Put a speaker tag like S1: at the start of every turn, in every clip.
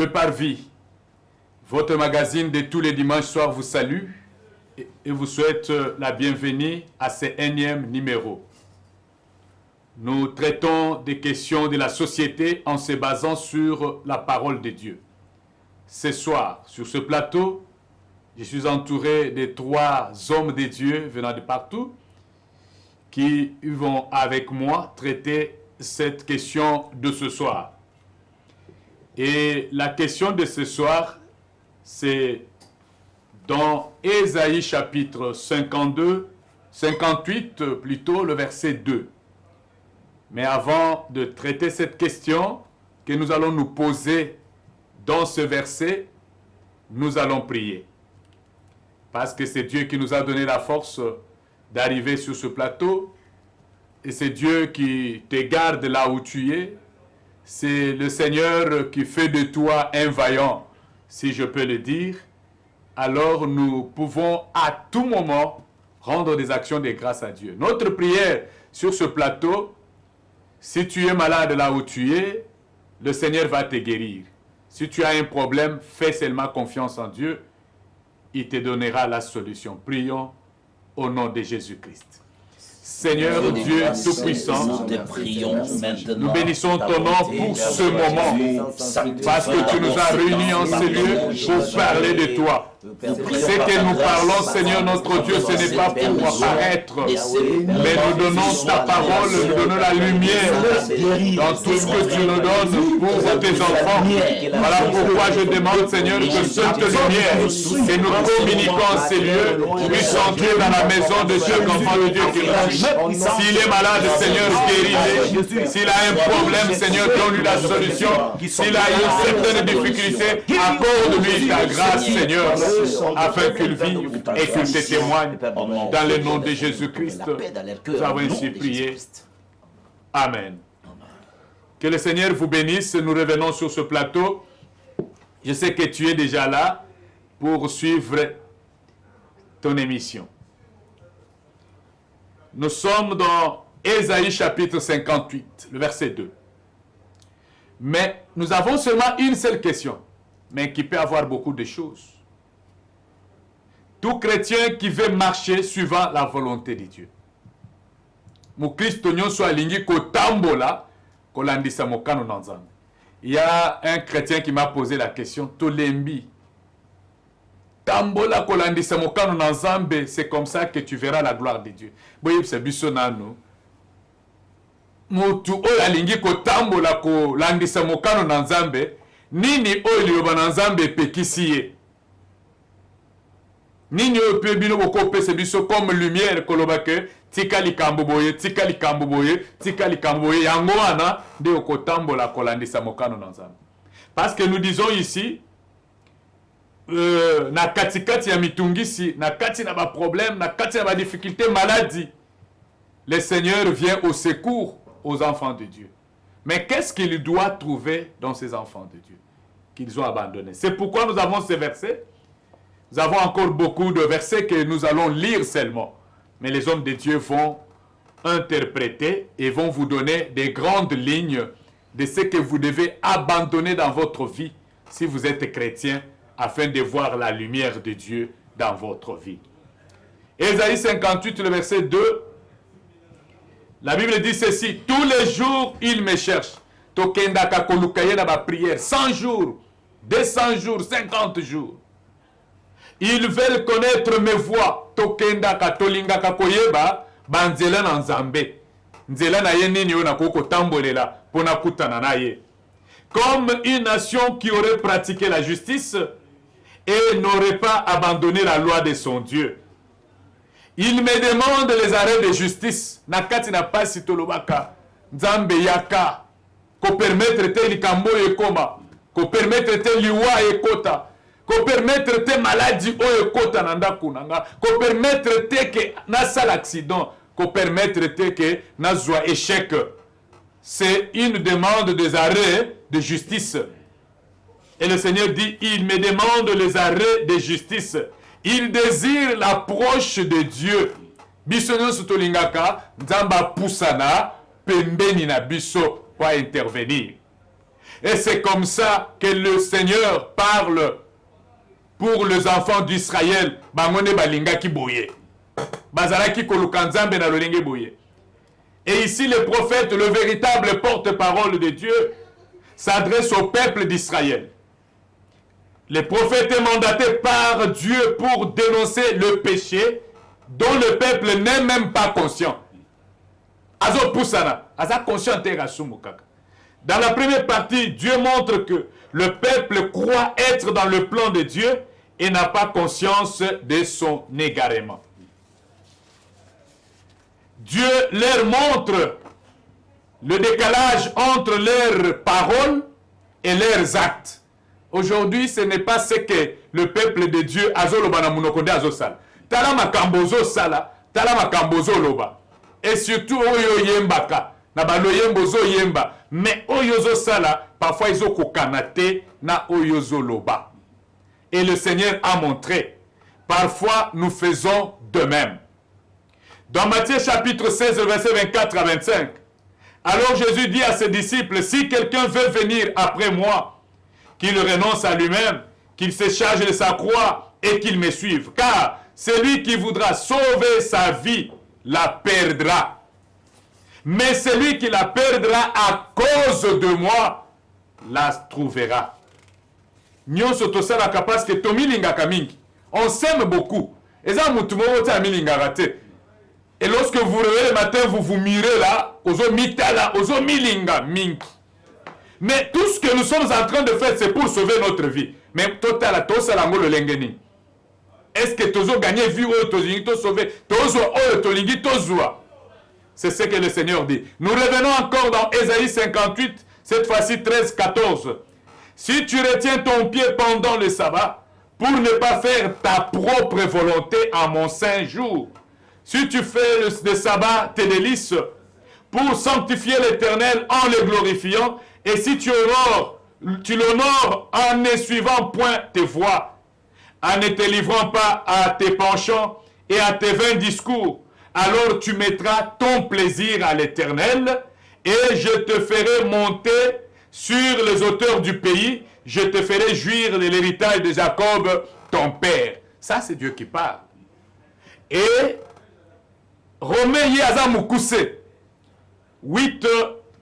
S1: Prépare Vie, votre magazine de tous les dimanches soirs vous salue et vous souhaite la bienvenue à ce 1e numéro. Nous traitons des questions de la société en se basant sur la parole de Dieu. Ce soir, sur ce plateau, je suis entouré de 3 hommes de Dieu venant de partout qui vont avec moi traiter cette question de ce soir. Et la question de ce soir, c'est dans Ésaïe chapitre 58 plutôt, le verset 2. Mais avant de traiter cette question que nous allons nous poser dans ce verset, nous allons prier. Parce que c'est Dieu qui nous a donné la force d'arriver sur ce plateau. Et c'est Dieu qui te garde là où tu es. C'est le Seigneur qui fait de toi un vaillant, si je peux le dire. Alors nous pouvons à tout moment rendre des actions de grâce à Dieu. Notre prière sur ce plateau, si tu es malade là où tu es, le Seigneur va te guérir. Si tu as un problème, fais seulement confiance en Dieu. Il te donnera la solution. Prions au nom de Jésus-Christ. Seigneur Dieu Tout-Puissant, nous bénissons ton nom pour ce moment, parce que tu nous as réunis en ce lieu pour parler de toi. Ce que nous parlons, Seigneur notre Dieu, ce n'est pas pour apparaître, mais nous donnons ta parole, nous donnons la lumière dans tout ce que tu nous donnes pour tes enfants. Voilà pourquoi je demande, Seigneur, que cette lumière que nous communiquons en ces lieux puisse entrer dans la maison de chaque enfant de Dieu qui marche. S'il est malade, Seigneur, guéris-le. S'il a un problème, Seigneur, donne-lui la solution. S'il a une certaine difficulté, accorde-lui ta grâce, Seigneur, afin qu'il vive et qu'il te témoigne dans le nom de Jésus-Christ. Nous avons ainsi prié. Amen. Que le Seigneur vous bénisse. Nous revenons sur ce plateau. Je sais que tu es déjà là pour suivre ton émission. Nous sommes dans Ésaïe chapitre 58, le verset 2. Mais nous avons seulement une seule question, mais qui peut avoir beaucoup de choses. Tout chrétien qui veut marcher suivant la volonté de Dieu. Il y a un chrétien qui m'a posé la question, Tolembi. Tambola kolandisa mokano na Nzambe, c'est comme ça que tu verras la gloire de Dieu. Boye c'est biso nanu. Mutu oyo alingi ko tambola kolandisa mokano na Nzambe, nini oyo liloba na Nzambe pekisi ye. Nini oyo pe bino boko pese biso comme lumière koloba ke tika likambo boye, tika likambo boye, tika likambo boye, yango wana nde okotambola kolandisa mokano na Nzambe. Parce que nous disons ici, na katikati ya mitungisi, na kati na ba problème, na kati na ba difficulté, maladie, le Seigneur vient au secours aux enfants de Dieu. Mais qu'est-ce qu'il doit trouver dans ces enfants de Dieu qu'ils ont abandonnés? C'est pourquoi nous avons ces versets. Nous avons encore beaucoup de versets que nous allons lire seulement. Mais les hommes de Dieu vont interpréter et vont vous donner des grandes lignes de ce que vous devez abandonner dans votre vie si vous êtes chrétien, afin de voir la lumière de Dieu dans votre vie. Ésaïe 58, le verset 2, la Bible dit ceci: tous les jours, il me cherche. Tokenda kakolukaye na ba prière, 100 jours, 200 jours, 50 jours. Ils veulent connaître mes voies. Tokenda katolinga kakoyeba, banzela na Nzambe. Nzela na ye nini yo na koko tambolela, pona kutana na ye. Comme une nation qui aurait pratiqué la justice et n'aurait pas abandonné la loi de son Dieu. Il me demande les arrêts de justice. Nakati na pasi tolobaka Nzambe yaka ko permettre te likambo ekoma, ko permettre te liwa ekota, ko permettre te maladie o ekota na ndaku nanga, ko permettre te que na sal accident, ko permettre te que na zwa échec. C'est une demande des arrêts de justice. Et le Seigneur dit, il me demande les arrêts de justice. Il désire l'approche de Dieu. Biso nyonso tolingaka, Nzamba pusana, pembeni na biso pour intervenir. Et c'est comme ça que le Seigneur parle pour les enfants d'Israël. Bangone balinga ki boye. Bazalaki kolukanzambe na lolenge boye. Et ici le prophète, le véritable porte-parole de Dieu, s'adresse au peuple d'Israël. Le prophète est mandaté par Dieu pour dénoncer le péché dont le peuple n'est même pas conscient. Azo Poussana, Aza conscient Terasumukaka. Dans la première partie, Dieu montre que le peuple croit être dans le plan de Dieu et n'a pas conscience de son égarement. Dieu leur montre le décalage entre leurs paroles et leurs actes. Aujourd'hui, ce n'est pas ce que le peuple de Dieu azoloba munokonde azosala. Tala makambozo sala, tala makambozo loba. Et surtout oyo yembaka, na baloyembozo yemba, mais oyozo sala, parfois ils ont kokanate na oyozo loba. Et le Seigneur a montré, parfois nous faisons de même. Dans Matthieu chapitre 16, verset 24 à 25, alors Jésus dit à ses disciples, si quelqu'un veut venir après moi, qu'il renonce à lui-même, qu'il se charge de sa croix et qu'il me suive. Car celui qui voudra sauver sa vie la perdra. Mais celui qui la perdra à cause de moi la trouvera. Nyonso tosalaka parce que tomilingaka mingi. On s'aime beaucoup. Et ça, et lorsque vous réveillez le matin, vous vous mirez là, ozo mitala, ozo milinga mingi. Mais tout ce que nous sommes en train de faire, c'est pour sauver notre vie. Mais total, tosalango le lengeni. Est-ce que tozo gagné vie ou tolingi to sauver, tozo o tolingi tozoa? C'est ce que le Seigneur dit. Nous revenons encore dans Ésaïe 58, cette fois-ci 13, 14. Si tu retiens ton pied pendant le sabbat, pour ne pas faire ta propre volonté en mon saint jour, si tu fais le sabbat tes délices, pour sanctifier l'Éternel en le glorifiant, et si tu l'honores en ne suivant point tes voies, en ne te livrant pas à tes penchants et à tes vains discours, alors tu mettras ton plaisir à l'Éternel, et je te ferai monter sur les hauteurs du pays, je te ferai jouir de l'héritage de Jacob, ton père. Ça, c'est Dieu qui parle. Et Romains Yaza Mukuse, 8,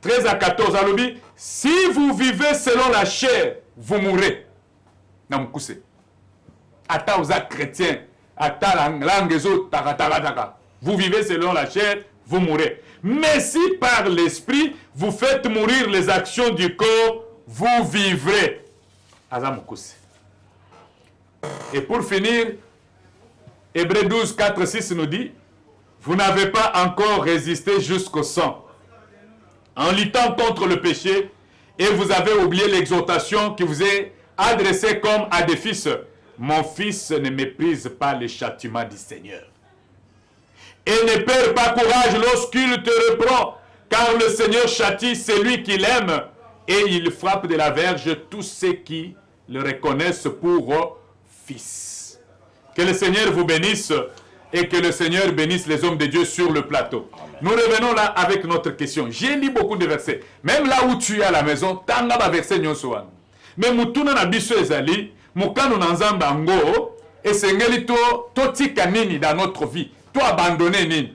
S1: 13 à 14, alobi, si vous vivez selon la chair, vous mourrez. Namukuse. Ata oza chrétien, ata languezo taka. Vous vivez selon la chair, vous mourrez. Mais si par l'esprit, vous faites mourir les actions du corps, vous vivrez. Azamukuse. Et pour finir, Hébreux 12, 4, 6 nous dit, vous n'avez pas encore résisté jusqu'au sang, en luttant contre le péché, et vous avez oublié l'exhortation qui vous est adressée comme à des fils. Mon fils, ne méprise pas le châtiment du Seigneur. Et ne perds pas courage lorsqu'il te reprend, car le Seigneur châtie celui qu'il aime, et il frappe de la verge tous ceux qui le reconnaissent pour fils. Que le Seigneur vous bénisse, et que le Seigneur bénisse les hommes de Dieu sur le plateau. Amen. Nous revenons là avec notre question. J'ai lu beaucoup de versets. Même là où tu es à la maison, tanga ba verset nyonso. Mais mutuna na biso ezali, mukano na nzamba ngo, esengeli to tika nini dans notre vie. To abandonner nini.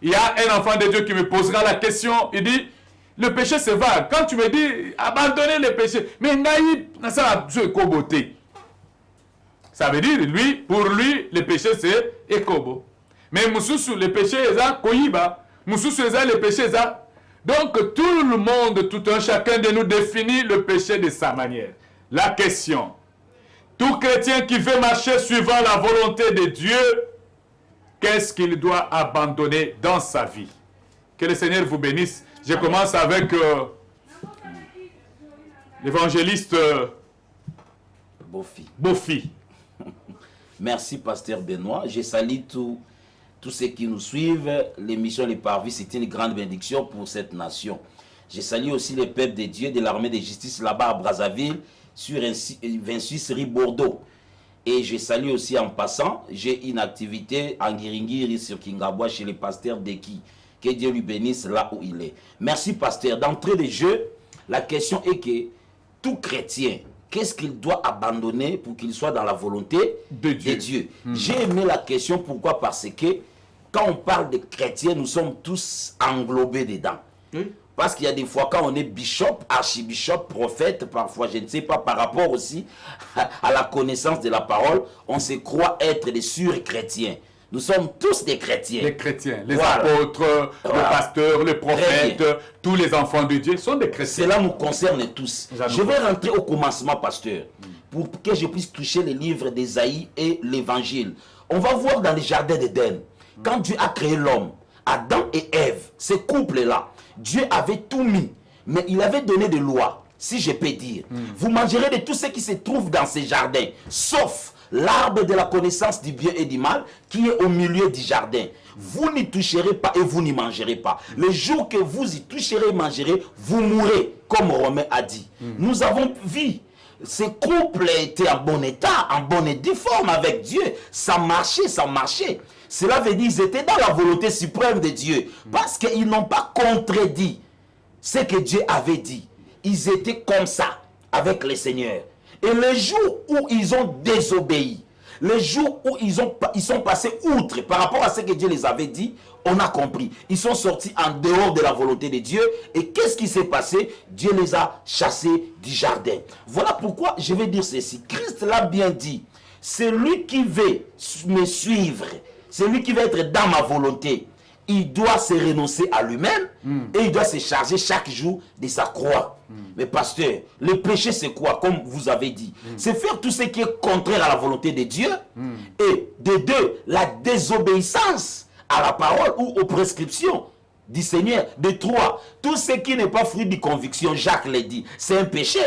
S1: Il y a un enfant de Dieu qui me posera la question, il dit, le péché c'est vague. Quand tu me dis abandonner le péché, mais naïf, ça a Dieu koboté. Ça veut dire, lui, pour lui, le péché c'est ekobo. Mais Moussousou, le péché est koyiba. Moussousou est le péché est. Donc tout le monde, tout un chacun de nous définit le péché de sa manière. La question, tout chrétien qui veut marcher suivant la volonté de Dieu, qu'est-ce qu'il doit abandonner dans sa vie? Que le Seigneur vous bénisse. Je commence avec l'évangéliste Bofi.
S2: Merci, pasteur Benoît. Je salue tous ceux qui nous suivent. L'émission Les Parvis, c'est une grande bénédiction pour cette nation. Je salue aussi les peuples de Dieu de l'armée de justice là-bas à Brazzaville, sur 26 rue Bordeaux. Et je salue aussi en passant, j'ai une activité en Giringiri sur Kingabwa chez le pasteur Deki. Que Dieu lui bénisse là où il est. Merci, pasteur. D'entrée de jeu, la question est que tout chrétien, qu'est-ce qu'il doit abandonner pour qu'il soit dans la volonté de Dieu? J'ai aimé la question, pourquoi? Parce que quand on parle de chrétiens, nous sommes tous englobés dedans. Parce qu'il y a des fois, quand on est bishop, archibishop, prophète, parfois, je ne sais pas, par rapport aussi à la connaissance de la parole, on se croit être des sûrs chrétiens. Nous sommes tous des chrétiens.
S1: Les chrétiens, les apôtres, les pasteurs, les prophètes, tous les enfants de Dieu sont des chrétiens.
S2: Cela nous concerne tous. Je vais rentrer au commencement, pasteur, pour que je puisse toucher les livres d'Ésaïe et l'Évangile. On va voir dans le jardin d'Éden, quand Dieu a créé l'homme, Adam et Ève, ces couples-là, Dieu avait tout mis, mais il avait donné des lois, si je peux dire. Vous mangerez de tout ce qui se trouve dans ces jardins, sauf l'arbre de la connaissance du bien et du mal qui est au milieu du jardin. Vous n'y toucherez pas et vous n'y mangerez pas. Le jour que vous y toucherez et mangerez, vous mourrez, comme Romain a dit. Nous avons vu, ces couples étaient en bon état, en bonne et due forme avec Dieu. Ça marchait, ça marchait. Cela veut dire qu'ils étaient dans la volonté suprême de Dieu. Parce qu'ils n'ont pas contredit ce que Dieu avait dit. Ils étaient comme ça avec le Seigneur. Et le jour où ils ont désobéi, le jour où ils sont passés outre par rapport à ce que Dieu les avait dit, on a compris. Ils sont sortis en dehors de la volonté de Dieu. Et qu'est-ce qui s'est passé? Dieu les a chassés du jardin. Voilà pourquoi je vais dire ceci. Christ l'a bien dit. Celui qui veut me suivre, celui qui veut être dans ma volonté, il doit se renoncer à lui-même et il doit se charger chaque jour de sa croix. Mais pasteur, le péché c'est quoi? Comme vous avez dit, c'est faire tout ce qui est contraire à la volonté de Dieu. Et de deux, la désobéissance à la parole ou aux prescriptions du Seigneur. De trois, tout ce qui n'est pas fruit de conviction, Jacques l'a dit, c'est un péché.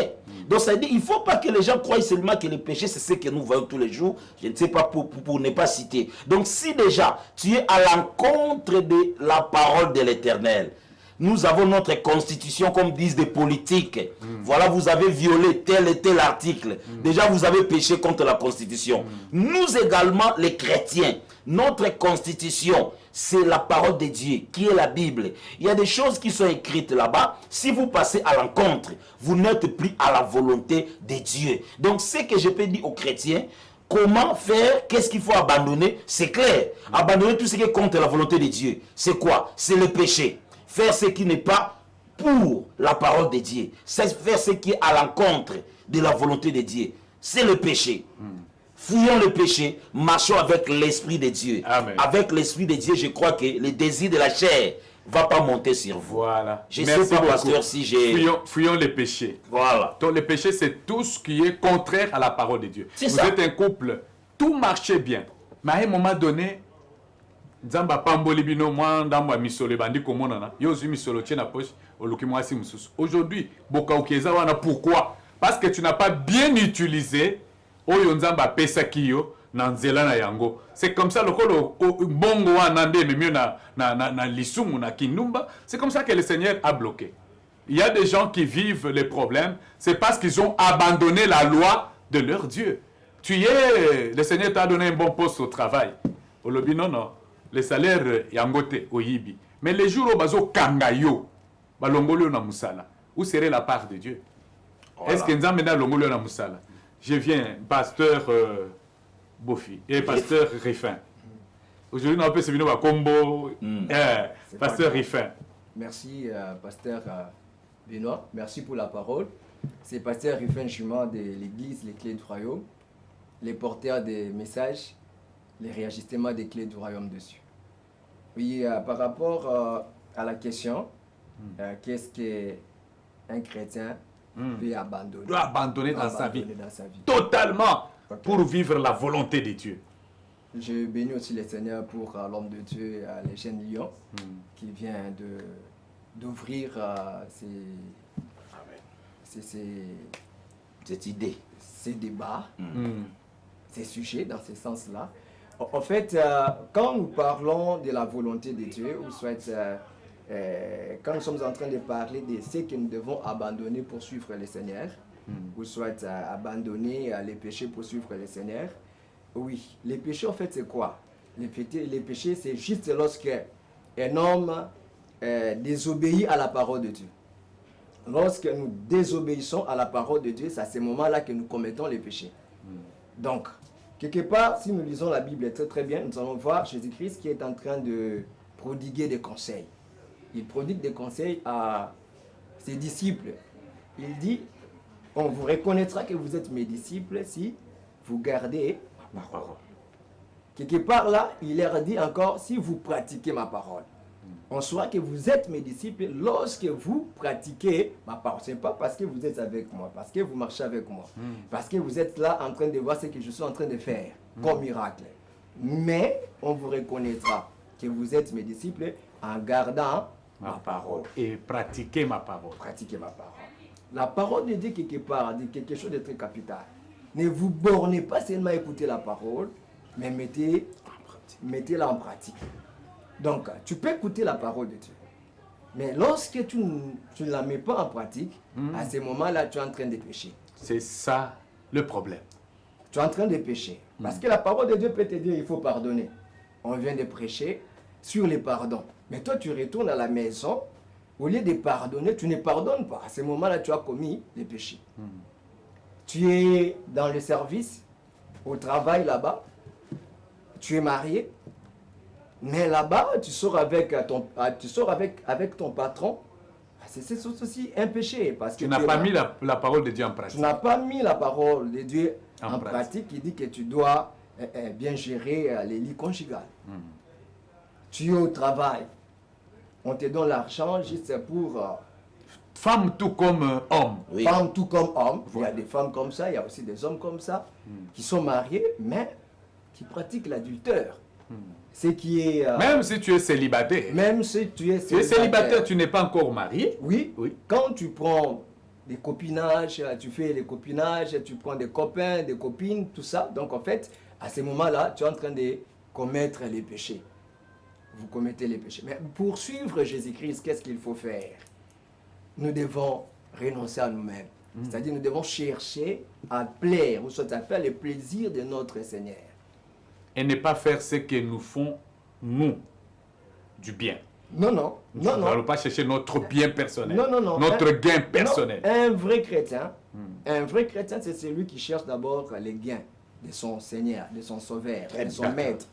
S2: Donc ça dit, il ne faut pas que les gens croient seulement que le péché c'est ce que nous voyons tous les jours. Je ne sais pas pour ne pas citer. Donc si déjà tu es à l'encontre de la parole de l'Éternel, nous avons notre constitution comme disent des politiques. Voilà, vous avez violé tel et tel article. Déjà vous avez péché contre la constitution. Nous également les chrétiens, notre constitution, c'est la parole de Dieu, qui est la Bible. Il y a des choses qui sont écrites là-bas. Si vous passez à l'encontre, vous n'êtes plus à la volonté de Dieu. Donc, ce que je peux dire aux chrétiens, comment faire, qu'est-ce qu'il faut abandonner, c'est clair. Abandonner tout ce qui est contre la volonté de Dieu. C'est quoi? C'est le péché. Faire ce qui n'est pas pour la parole de Dieu. C'est faire ce qui est à l'encontre de la volonté de Dieu. C'est le péché. Fuyons le péché, marchons avec l'Esprit de Dieu.
S1: Amen.
S2: Avec l'Esprit de Dieu, je crois que le désir de la chair ne va pas monter sur vous.
S1: Voilà.
S2: Je ne sais pas, pasteur, si j'ai...
S1: Fuyons les péchés.
S2: Voilà.
S1: Donc, le péché, c'est tout ce qui est contraire à la parole de Dieu. Vous êtes un couple, tout marchait bien. Mais à un moment donné, Nzamba pamboli bino moi ndamba misolo bandi komonana yo zu misolo tiena poche olukimwasi mususu. Aujourd'hui, boka ukeza wana pourquoi? Parce que tu n'as pas bien utilisé oyo nzamba pesa kiyo na nzela na yango. C'est comme ça le bongo wana nde memio na lisumu na kinumba, c'est comme ça que le Seigneur a bloqué. Il y a des gens qui vivent les problèmes, c'est parce qu'ils ont abandonné la loi de leur Dieu. Le Seigneur t'a donné un bon poste au travail. Au lobby non. Le salaire yangote oyibi. Mais les jours où bazo kangayo, balongolio na musala, où serait la part de Dieu? Voilà. Est-ce que nzambe na longolio na musala? Je viens, pasteur Bofi et pasteur Riffin. Aujourd'hui, on peut se venir à combo. Pasteur Riffin.
S3: Merci, pasteur Benoît. Merci pour la parole. C'est pasteur Riffin Jument de l'église Les Clés du Royaume, les porteurs des messages, les réajustements des clés du royaume dessus. Oui, par rapport à la question, qu'est-ce qu'un chrétien peut abandonner?
S1: Doit abandonner dans sa vie. Totalement. Okay. Pour vivre la volonté de Dieu.
S3: Je bénis aussi le Seigneur pour l'homme de Dieu, les jeunes Lyon, qui vient d'ouvrir
S2: cette idée,
S3: ces débats, ces sujets dans ce sens-là. En fait, quand nous parlons de la volonté de Dieu, ou soit quand nous sommes en train de parler de ce que nous devons abandonner pour suivre le Seigneur, ou soit abandonner les péchés pour suivre le Seigneur, oui, les péchés en fait c'est quoi? Les péchés c'est juste lorsque un homme désobéit à la parole de Dieu. lorsque nous désobéissons à la parole de Dieu, c'est à ce moment-là que nous commettons les péchés. Donc, quelque part, si nous lisons la Bible très très bien, nous allons voir Jésus-Christ qui est en train de prodiguer des conseils. Il prodigue des conseils à ses disciples. Il dit, on vous reconnaîtra que vous êtes mes disciples si vous gardez ma parole. Quelque part là, il leur dit encore, si vous pratiquez ma parole. On saura que vous êtes mes disciples lorsque vous pratiquez ma parole. Ce n'est pas parce que vous êtes avec moi, parce que vous marchez avec moi, parce que vous êtes là en train de voir ce que je suis en train de faire comme miracle. Mais on vous reconnaîtra que vous êtes mes disciples en gardant ma parole.
S1: Et pratiquer ma parole.
S3: Pratiquez ma parole. La parole de Dieu, quelque part, dit quelque chose de très capital. Ne vous bornez pas seulement à écouter la parole, mais mettez-la en pratique. Donc, tu peux écouter la parole de Dieu. Mais lorsque tu ne la mets pas en pratique, à ce moment-là, tu es en train de pécher.
S1: C'est ça le problème.
S3: Tu es en train de pécher. Parce que la parole de Dieu peut te dire il faut pardonner. On vient de prêcher sur les pardons. Mais toi, tu retournes à la maison, au lieu de pardonner, tu ne pardonnes pas. À ce moment-là, tu as commis les péchés. Tu es dans le service, au travail là-bas, tu es marié, mais là-bas, tu sors avec ton patron. C'est aussi un péché. Parce que
S1: Tu n'as pas mis la parole de Dieu en pratique.
S3: Tu n'as pas mis la parole de Dieu en pratique. Il dit que tu dois bien gérer les lits conjugales. Tu es au travail. On te donne l'argent juste pour...
S1: Femme tout comme homme.
S2: Oui.
S3: Femme tout comme homme. Il y
S1: Voilà.
S3: a des femmes comme ça, il y a aussi des hommes comme ça, qui sont mariés, mais qui pratiquent l'adultère. Ce qui est...
S1: Même si tu es célibataire.
S3: même si tu es
S1: Tu es célibataire, tu n'es pas encore marié.
S3: Oui,
S1: Oui.
S3: quand tu prends des copinages, tu fais les copinages, tu prends des copains, des copines, tout ça. Donc en fait, à ce moment-là, tu es en train de commettre les péchés. Vous commettez les péchés. Mais pour suivre Jésus-Christ, qu'est-ce qu'il faut faire? Nous devons renoncer à nous-mêmes. C'est-à-dire nous devons chercher à plaire, ou soit à faire le plaisir de notre Seigneur.
S1: Et ne pas faire ce que nous font, nous, du bien.
S3: Non, non, non,
S1: Nous
S3: non.
S1: n'allons pas chercher notre bien personnel.
S3: Non, non, non.
S1: Notre gain personnel.
S3: Non, un vrai chrétien, c'est celui qui cherche d'abord les gains de son Seigneur, de son Sauveur, de son Maître.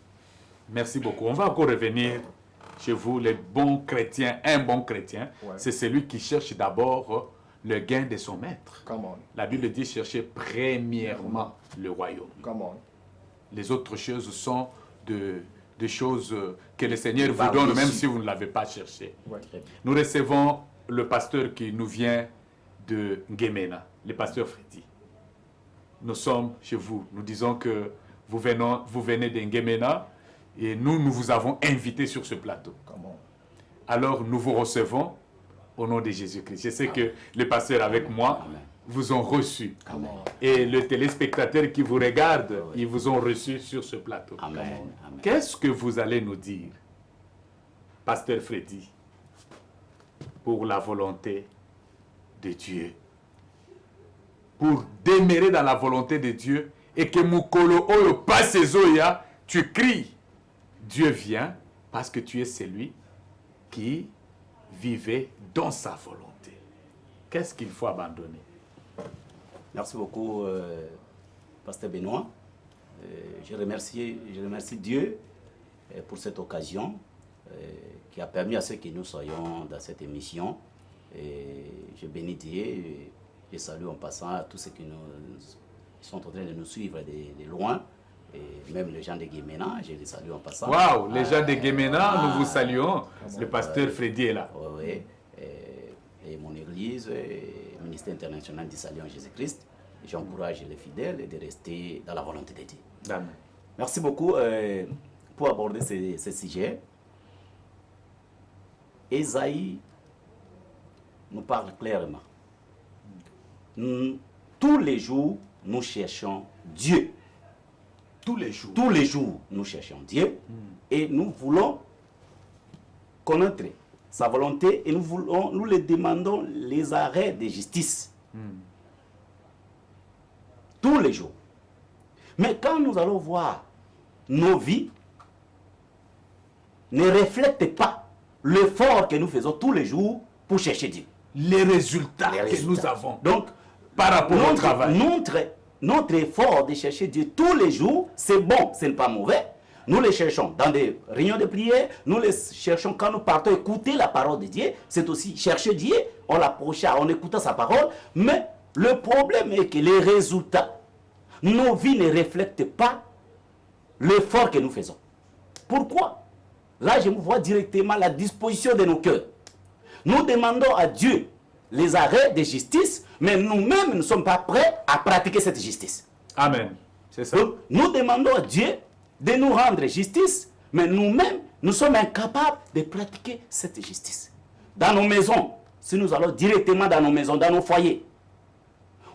S1: Merci beaucoup. On va encore revenir chez vous, les bons chrétiens. Un bon chrétien,
S3: Ouais.
S1: c'est celui qui cherche d'abord le gain de son maître.
S3: Come on,
S1: La Bible dit chercher premièrement le royaume.
S3: come on.
S1: Les autres choses sont des choses que le Seigneur vous
S2: Par-dessus.
S1: donne, même si vous ne l'avez pas cherché.
S3: Ouais.
S1: Nous recevons le pasteur qui nous vient de Nguemena, le pasteur Freddy. Nous sommes chez vous. Nous disons que vous venez de Nguemena et nous vous avons invité sur ce plateau.
S3: Come on.
S1: Alors nous vous recevons au nom de Jésus-Christ. Je sais que les pasteurs avec moi
S2: Amen.
S1: vous ont reçu.
S3: Come on.
S1: Et les téléspectateurs qui vous regardent, ils vous ont reçu sur ce plateau.
S2: Amen. Amen.
S1: Qu'est-ce que vous allez nous dire, pasteur Freddy, pour la volonté de Dieu? Pour demeurer dans la volonté de Dieu et que Mukolo Oyo passe Zoya, tu cries, Dieu vient parce que tu es celui qui vivait dans sa volonté. Qu'est-ce qu'il faut abandonner?
S2: Merci beaucoup, Pasteur Benoît. Je remercie Dieu pour cette occasion qui a permis à ce que nous soyons dans cette émission. Et je bénis Dieu et je salue en passant à tous ceux qui sont en train de nous suivre de loin. Et même les gens de Nguemena, je les salue en passant.
S1: Waouh, les gens de Nguemena, nous vous saluons. Le pasteur Freddy est là.
S2: Oui, et mon église, le ministère international du salut en Jésus-Christ. J'encourage les fidèles de rester dans la volonté de Dieu.
S1: Amen.
S2: Merci beaucoup pour aborder ce sujet. Ésaïe nous parle clairement. Tous les jours, nous cherchons Dieu.
S1: Tous les jours.
S2: Tous les jours, nous cherchons Dieu et nous voulons connaître sa volonté et nous lui demandons les arrêts de justice. Tous les jours. Mais quand nous allons voir nos vies, ne reflètent pas l'effort que nous faisons tous les jours pour chercher Dieu.
S1: les résultats que nous avons
S4: Donc,
S1: par rapport au travail.
S4: Notre effort de chercher Dieu tous les jours, c'est bon, ce n'est pas mauvais. Nous les cherchons dans des réunions de prière, nous les cherchons quand nous partons écouter la parole de Dieu. C'est aussi chercher Dieu, on l'approche en écoutant sa parole. Mais le problème est que les résultats, nos vies ne reflètent pas l'effort que nous faisons. Pourquoi? Là, je me vois directement la disposition de nos cœurs. Nous demandons à Dieu les arrêts de justice, mais nous-mêmes ne sommes pas prêts à pratiquer cette justice.
S1: Amen. C'est ça.
S4: Donc, nous demandons à Dieu de nous rendre justice, mais nous-mêmes, nous sommes incapables de pratiquer cette justice. Dans nos maisons, si nous allons directement dans nos maisons, dans nos foyers,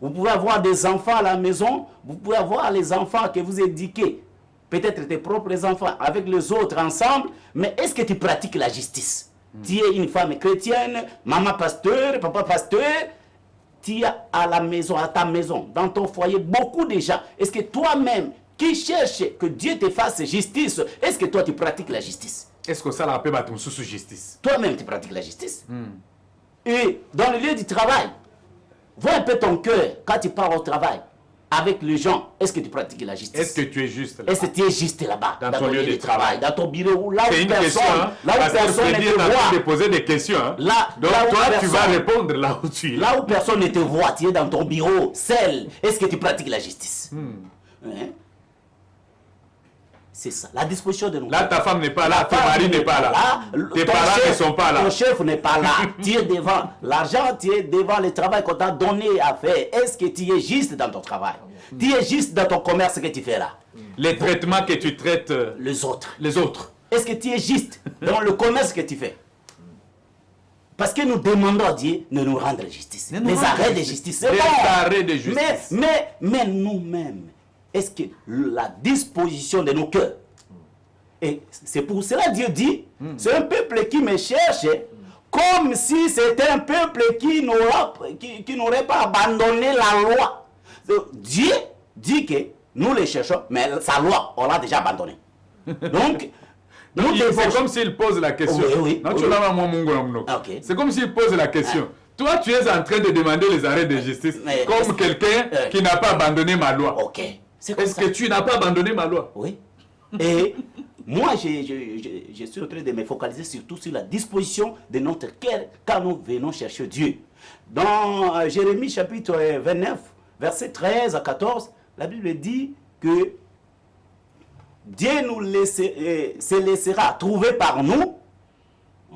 S4: vous pouvez avoir des enfants à la maison, vous pouvez avoir les enfants que vous éduquez, peut-être tes propres enfants avec les autres ensemble, mais est-ce que tu pratiques la justice? Tu es une femme chrétienne, maman pasteur, papa pasteur, tu as à la maison, à ta maison, dans ton foyer, beaucoup de gens. Est-ce que toi-même, qui cherche que Dieu te fasse justice, est-ce que toi tu pratiques la justice?
S1: Est-ce que ça l'a appelé sous justice?
S4: Toi-même tu pratiques la justice. Et dans le lieu du travail, vois un peu ton cœur quand tu pars au travail avec les gens. Est-ce que tu pratiques la justice?
S1: Est-ce que tu es juste là?
S4: Est-ce que tu es juste là-bas?
S1: Dans ton lieu de travail.
S4: Dans ton bureau, là
S1: C'est
S4: où
S1: une question, hein?
S4: là où personne ne te voit.
S1: de poser des questions. Hein? Donc
S4: là où
S1: toi, tu vas
S4: personne-
S1: répondre là où tu es.
S4: Là où personne ne te voit, tu es dans ton bureau, seul. Est-ce que tu pratiques la justice? Hein? C'est ça, la disposition de nos
S1: Là, ta femme n'est pas là, ton mari n'est pas là. Tes
S4: ton
S1: parents
S4: chef-
S1: ne sont pas là.
S4: Ton chef n'est pas là. Tu es devant l'argent, tu es devant le travail qu'on t'a donné à faire. Est-ce que tu es juste dans ton travail? Tu es juste dans ton commerce que tu fais là.
S1: Les traitements que tu traites
S4: Les autres.
S1: les autres.
S4: Est-ce que tu es juste dans le commerce que tu fais? Parce que nous demandons à Dieu de nous rendre justice.
S1: De nous
S4: Les
S1: rendre
S4: arrêts de
S1: justice.
S4: justice, c'est
S1: Les
S4: bon.
S1: arrêts de justice.
S4: Mais nous-mêmes, est-ce que la disposition de nos cœurs, et c'est pour cela Dieu dit, c'est un peuple qui me cherche, comme si c'était un peuple qui n'aurait pas abandonné la loi. Dieu dit que nous les cherchons, mais sa loi, on l'a déjà abandonnée. Donc, nous devons...
S1: C'est comme s'il pose la question.
S4: Oui.
S1: Non, tu l'as moi, mon gouvernement.
S4: Ok.
S1: C'est comme s'il pose la question. Toi, tu es en train de demander les arrêts de justice
S4: Mais
S1: comme
S4: est-ce-
S1: quelqu'un qui n'a pas abandonné ma loi.
S4: Ok. C'est comme
S1: Est-ce
S4: ça.
S1: que tu n'as pas abandonné ma loi?
S4: Oui. Et moi, je suis en train de me focaliser surtout sur la disposition de notre cœur quand nous venons chercher Dieu. Dans Jérémie chapitre 29, versets 13 à 14, la Bible dit que Dieu se laissera trouver par nous.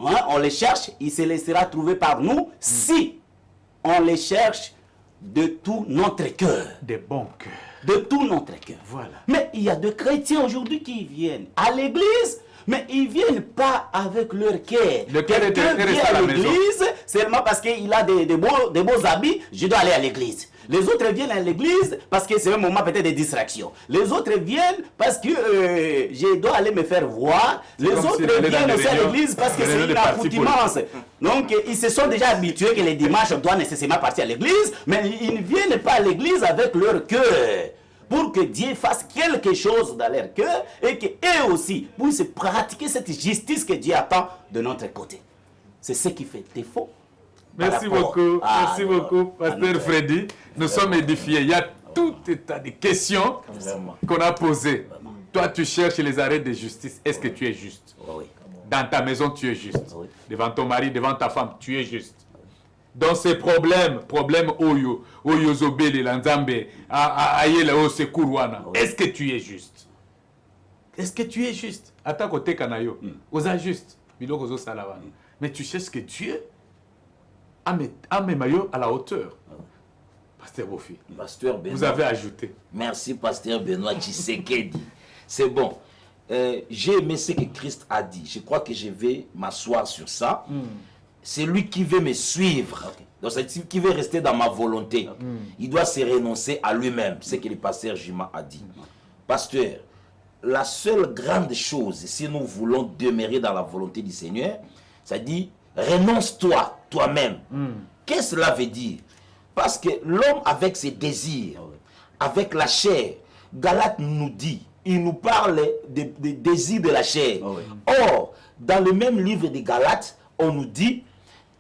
S4: Hein, on les cherche, il se laissera trouver par nous si on les cherche de tout notre cœur.
S1: Des bons cœurs.
S4: De tout notre cœur.
S1: Voilà.
S4: Mais il y a des chrétiens aujourd'hui qui viennent à l'église, mais ils ne viennent pas avec leur cœur.
S1: Le cœur est
S4: Quelqu'un
S1: resté
S4: vient
S1: à la
S4: à
S1: maison.
S4: l'église seulement parce qu'il a des beaux habits, je dois aller à l'église. Les autres viennent à l'église parce que c'est un moment peut-être de distraction. Les autres viennent parce que je dois aller me faire voir. Les
S1: comme
S4: autres
S1: s'il allait dans
S4: viennent
S1: des
S4: aussi à
S1: réunions-
S4: l'église parce que
S1: des
S4: c'est
S1: réunions
S4: une
S1: de partis
S4: accoutumance. Donc ils se sont déjà habitués que les dimanches on doit nécessairement partir à l'église, mais ils ne viennent pas à l'église avec leur cœur. Pour que Dieu fasse quelque chose dans leur cœur et qu'eux aussi puissent pratiquer cette justice que Dieu attend de notre côté. C'est ce qui fait défaut.
S1: Merci
S4: par rapport
S1: beaucoup,
S4: à
S1: merci beaucoup, Pasteur
S4: notre-
S1: Freddy. Nous sommes édifiés. Il y a tout un tas de questions
S2: Vraiment.
S1: qu'on a posées. Toi, tu cherches les arrêts de justice. Est-ce que tu es juste?
S4: Oui.
S1: Dans ta maison, tu es juste.
S4: Oui.
S1: Devant ton mari, devant ta femme, tu es juste. Dans ces problèmes oyo zobele la nzambe, ayela o secours wana. Est-ce que tu es juste? Est-ce que tu es juste? Ata kote kanayo, oza juste. Biloko zo sala wana. Mais tu cherches que Dieu amène yo à la hauteur. Pasteur Bofi,
S2: Pasteur Benoît.
S1: vous avez ajouté.
S2: Merci, Pasteur Benoît Tshisekedi. C'est bon. J'ai aimé ce que Christ a dit. Je crois que je vais m'asseoir sur ça. C'est lui qui veut me suivre. Donc, c'est qui veut rester dans ma volonté. Il doit se renoncer à lui-même. C'est ce que le pasteur Juma a dit. Pasteur, la seule grande chose, si nous voulons demeurer dans la volonté du Seigneur, c'est dit, renonce-toi toi-même. Qu'est-ce que cela veut dire? Parce que l'homme avec ses désirs, avec la chair, Galate nous dit, il nous parle des désirs de la chair. Or, dans le même livre de Galates, on nous dit,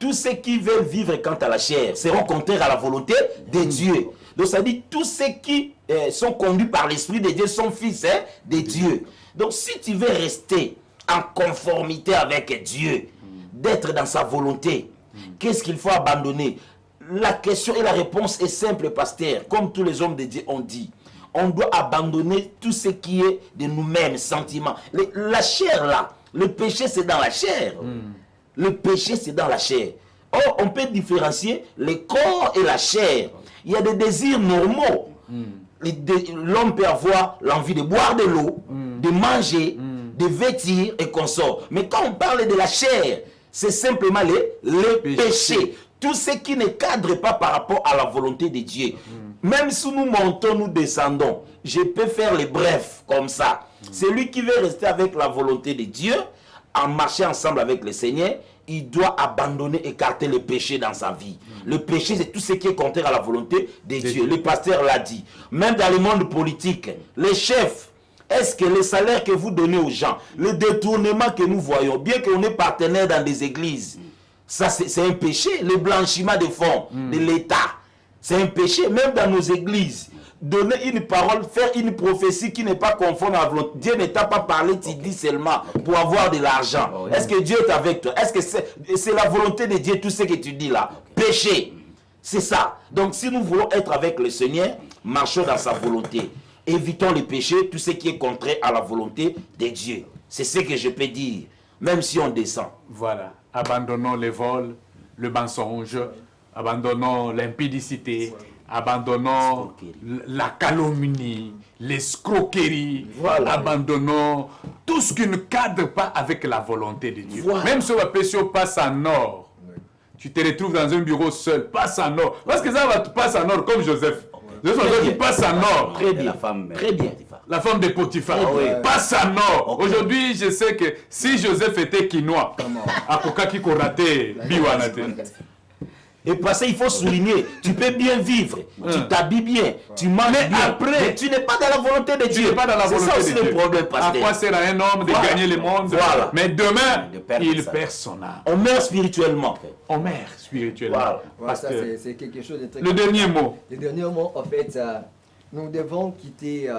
S2: tous ceux qui veulent vivre quant à la chair seront contraires à la volonté de Dieu. Donc ça dit tous ceux qui sont conduits par l'Esprit de Dieu sont fils de Dieu. Donc si tu veux rester en conformité avec Dieu, d'être dans sa volonté, qu'est-ce qu'il faut abandonner? La question et la réponse est simple, pasteur. Comme tous les hommes de Dieu ont dit, on doit abandonner tout ce qui est de nous-mêmes, sentiments. La chair là, le péché c'est dans la chair. Le péché c'est dans la chair. Or, on peut différencier le corps et la chair. Il y a des désirs normaux. L'homme peut avoir l'envie de boire de l'eau, de manger, de vêtir et consort. Mais quand on parle de la chair, c'est simplement le péché. Tout ce qui ne cadre pas par rapport à la volonté de Dieu. Même si nous montons, nous descendons, je peux faire les brefs comme ça. Celui qui veut rester avec la volonté de Dieu, en marchant ensemble avec le Seigneur, il doit abandonner, écarter le péché dans sa vie. Le péché, c'est tout ce qui est contraire à la volonté de Dieu. Le pasteur l'a dit. Même dans le monde politique, les chefs, est-ce que le salaire que vous donnez aux gens, le détournement que nous voyons, bien qu'on est partenaire dans des églises, ça c'est un péché. Le blanchiment des fonds de l'État, c'est un péché. Même dans nos églises, donner une parole, faire une prophétie qui n'est pas conforme à la volonté. Dieu ne t'a pas parlé, tu dis seulement pour avoir de l'argent. Est-ce que Dieu est avec toi? Est-ce que c'est la volonté de Dieu tout ce que tu dis là? Péché. C'est ça. Donc si nous voulons être avec le Seigneur, marchons dans sa volonté. Évitons le péché, tout ce qui est contraire à la volonté de Dieu. C'est ce que je peux dire, même si on descend.
S1: Voilà. Abandonnons les vols, le mensonge, abandonnons l'impudicité, abandonnons la calomnie, l'escroquerie, abandonnons tout ce qui ne cadre pas avec la volonté de Dieu. Même si le péché passe en or, tu te retrouves dans un bureau seul, passe en or. Parce que ça va te passer en or comme Joseph. Joseph qui passe en or.
S2: Très bien. Très bien.
S1: La femme de Potiphar passe en or. Aujourd'hui, je sais que si Joseph était quinois, à Kokaki Korate, Biwanate.
S2: Et parce qu'il faut souligner, tu peux bien vivre, tu t'habilles bien, tu manges bien, mais tu n'es pas dans la volonté de Dieu. C'est ça aussi le problème, pasteur.
S1: À quoi sert à un homme de gagner le monde? Mais demain, il perd son âme.
S2: On meurt spirituellement.
S1: On meurt spirituellement.
S3: Ça, c'est quelque chose de très...
S1: Le dernier mot.
S3: Le dernier mot, en fait, nous devons quitter,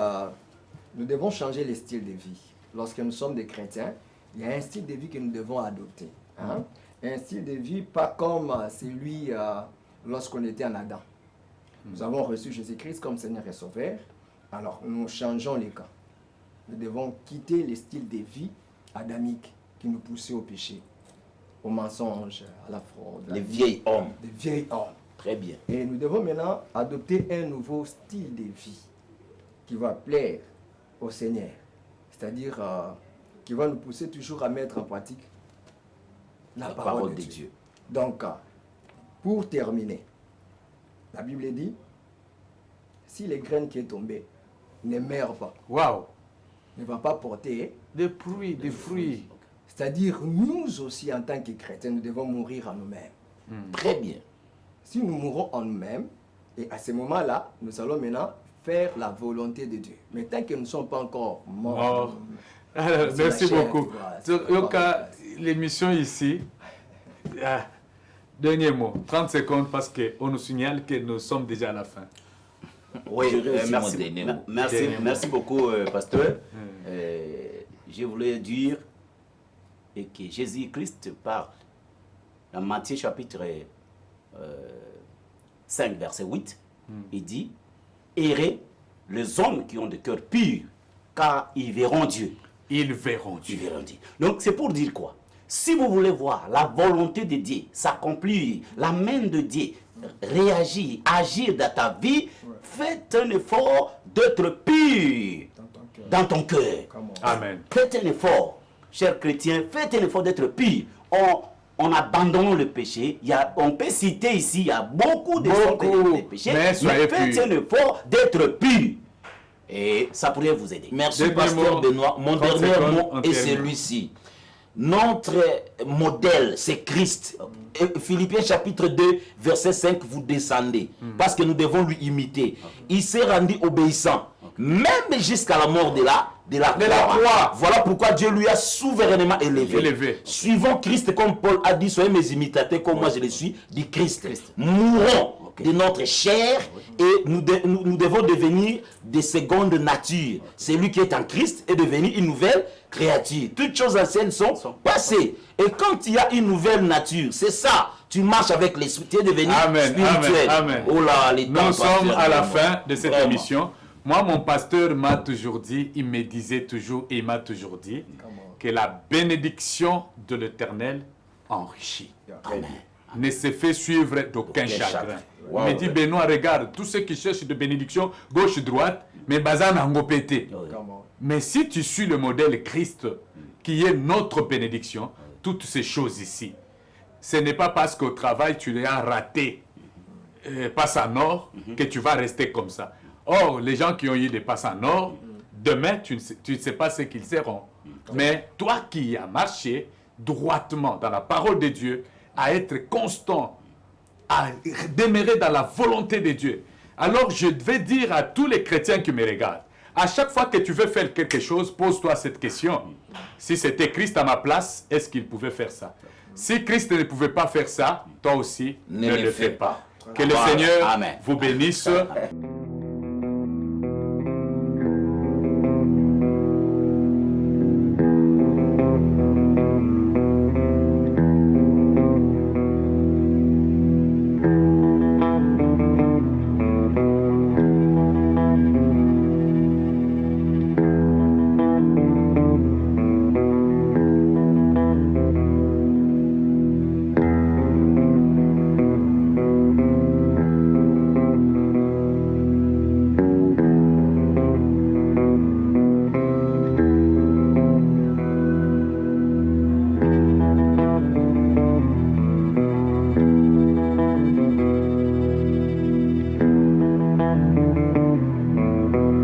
S3: nous devons changer le style de vie. Lorsque nous sommes des chrétiens, il y a un style de vie que nous devons adopter. Hein? Un style de vie pas comme celui lorsqu'on était en Adam. Nous avons reçu Jésus-Christ comme Seigneur et Sauveur. Alors, nous changeons les cas. Nous devons quitter le style de vie adamique qui nous poussait au péché, au mensonge, à la fraude.
S2: Les vieils hommes.
S3: Les vieils hommes.
S2: Très bien.
S3: Et nous devons maintenant adopter un nouveau style de vie qui va plaire au Seigneur. C'est-à-dire qui va nous pousser toujours à mettre en pratique la parole de Dieu. Donc, pour terminer, la Bible dit, si les graines qui est tombée ne meurent pas, ne va pas porter
S1: des fruits.
S3: C'est-à-dire, nous aussi, en tant que chrétiens, nous devons mourir en nous-mêmes.
S2: Très bien.
S3: Si nous mourons en nous-mêmes, et à ce moment-là, nous allons maintenant faire la volonté de Dieu. Mais tant que nous ne sommes pas encore morts,
S1: merci beaucoup. L'émission ici, dernier mot, 30 secondes parce qu'on nous signale que nous sommes déjà à la fin.
S4: Oui, merci beaucoup, pasteur. Je voulais dire que Jésus-Christ parle dans Matthieu chapitre 5, verset 8. Il dit, errez les hommes qui ont de cœur pur, car ils verront Dieu.
S1: Ils verront Dieu.
S4: Donc c'est pour dire quoi? Si vous voulez voir la volonté de Dieu s'accomplir, la main de Dieu réagir, agir dans ta vie, faites un effort d'être pur dans ton cœur.
S1: Amen.
S4: Faites un effort, chers chrétiens, faites un effort d'être pur. En abandonnant le péché, on peut citer ici, il y a beaucoup de péchés, mais faites un effort d'être pur. Et ça pourrait vous aider.
S2: Merci, pasteur Benoît. Mon dernier mot est celui-ci. Notre modèle, c'est Christ. Philippiens chapitre 2, verset 5, vous descendez. Parce que nous devons lui imiter. Il s'est rendu obéissant. Même jusqu'à la mort de la croix. Voilà pourquoi Dieu lui a souverainement élevé. Suivons Christ comme Paul a dit, soyez mes imitateurs comme moi je le suis, dit Christ. Mourons de notre chair et nous devons devenir des secondes natures. Celui qui est en Christ est devenu une nouvelle créature. Toutes choses anciennes sont passées. Et quand il y a une nouvelle nature, c'est ça. Tu marches avec l'esprit, tu es devenu spirituel.
S1: Amen.
S2: Oh là, les temps
S1: Nous sommes à la
S2: vraiment.
S1: fin de cette émission. Moi, mon pasteur m'a toujours dit, il me disait toujours et il m'a toujours dit que la bénédiction de l'Éternel enrichit.
S3: Amen.
S1: Ne se fait suivre d'aucun chagrin. Il me dit, Benoît, regarde, tous ceux qui cherchent de bénédiction, gauche-droite, mais bazan en pété. Mais si tu suis le modèle Christ, qui est notre bénédiction, toutes ces choses ici, ce n'est pas parce qu'au travail tu as raté passe en or que tu vas rester comme ça. Or, les gens qui ont eu des passes en or, demain, tu ne sais pas ce qu'ils seront. Mais toi qui as marché droitement dans la parole de Dieu, à être constant, à demeurer dans la volonté de Dieu. Alors, je vais dire à tous les chrétiens qui me regardent, à chaque fois que tu veux faire quelque chose, pose-toi cette question. Si c'était Christ à ma place, est-ce qu'il pouvait faire ça? Si Christ ne pouvait pas faire ça, toi aussi, ne le fais pas. Que le Seigneur vous bénisse.